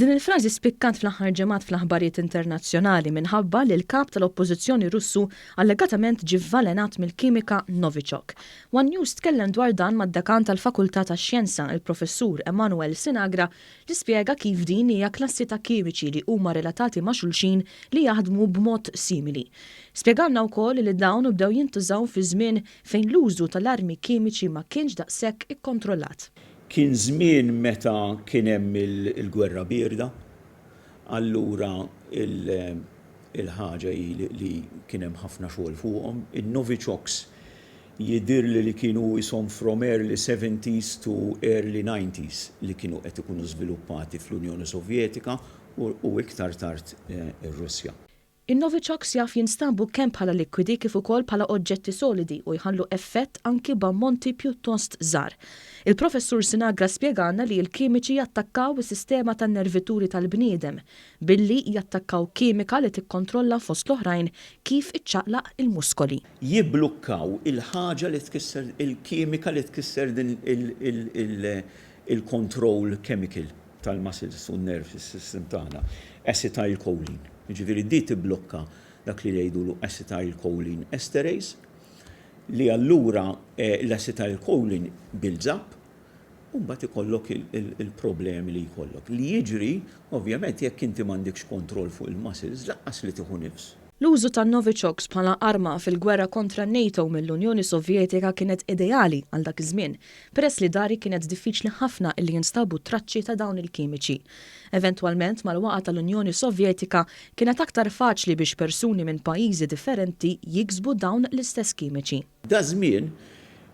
Din il-frażi spikkant fl-aħħar ġemat fl-aħbarijiet internazzjonali minħabba li l-Kap tal-Oppożizzjoni Russu allegatament ġie vvalenat mill-kimika Novichok. One News tkellem dwar dan mad-Dekan tal-Fakultà tax-Xjenza, il-Professur Emmanuel Sinagra, li spjega kif din hija klassi ta' kimiċi li huma relatati ma' xulxin li jaħdmu b'mod simili. Spjegalna wkoll li dawn bdew jintużaw fi żmien fejn l-użu tal-armi kimiċi ma kienx daqshekk ikkontrollat. Kien żmien meta kien hemm il-Gwerra Bierda, allura il-ħaġa li kien hemm ħafna xogħol fuqhom. In-Novichoks jidhirli li kienu ishom from early 70s to early 90s li kienu qed ikunu żviluppati fl-Unjoni Sovjetika u iktar tard ir-Russja. In-Novichoks jaf jinstabu kemm bħala likwidi kif ukoll bħala oġġetti solidi u jħallu effett anki b'ammonti pjuttost żgħar. Il-Professur Sinagra spjegana li l-kimiċi jattakkaw is-sistema tan-nervituri tal-bniedem billi jattakkaw kimika li tikkontrolla fost l-oħrajn kif iċċaqlaq il-muskoli. Jibblukkaw il-ħaġa li tkisser il-kimika li tkisser din il-control chemical tal-muscles u n-nervous system tagħna, acetylcholine. Ġifieri di tibblokka dak li jgħidulu acetylcholine esterase li allura l-acetylcholine bil-żapp u mbagħad ikollok il-problemi li jkollok. Li jiġri ovvjament jekk inti m'għandekx kontroll fuq il-muscles laqqas li tieħu nifs. L-użu tan-Novichoks bħala arma fil-gwerra kontra NATO mill-Unjoni Sovjetika kienet ideali għal dak iż-żmien, peress li dari kienet diffiċli ħafna illi jinstabu traċċi ta' dawn il-kimiċi. Eventwalment mal-waqgħa tal-Unjoni Sovjetika kienet aktar faċli biex persuni minn pajjiżi differenti jiksbu dawn l-istess kimiċi. Da żmien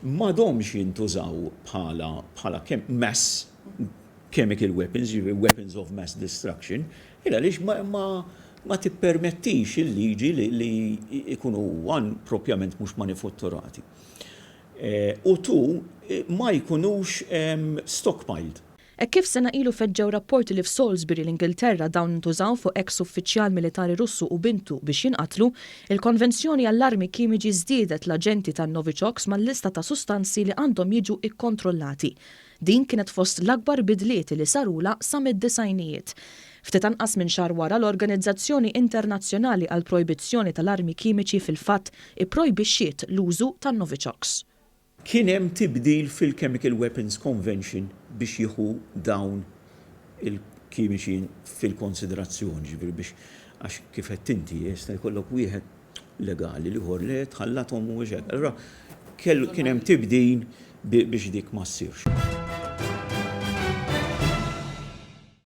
m'għadhomx jintużaw bħala mass chemical weapons, weapons of mass destruction, għaliex ma tippermettix il-liġi li ikunu propjament mhux manifatturati. U ma jkunux stockpiled. Kif sena ilu feġġew rapporti li f'Salisbury l-Ingilterra dawn intużaw fuq ex-uffiċjal militari Russu u bintu biex jinqatlu, il-Konvenzjoni għall-armi kimiċi żdiedet l-aġenti tan-Novichoks mal-lista ta' sustanzi li għandhom jiġu ikkontrollati. Din kienet fost l-akbar bidliet li sarula sa mid-disajnijiet. Ftit anqas minn xahar wara l-Organizzazzjoni Internazzjonali għall projbizzjoni tal-armi kimiċi fil-fatt ipprojbixxiet l-użu tan-Novichoks. Kien hemm tibdil fil-Chemical Weapons Convention biex jieħu dawn il-kimiċi fil-konsiderazzjoni, ġifieri biex għax kif qed inti jista' jkollok wieħed legali li ieħor li tħallathom u hekk. Allura kien hemm tibdil biex dik ma ssirx.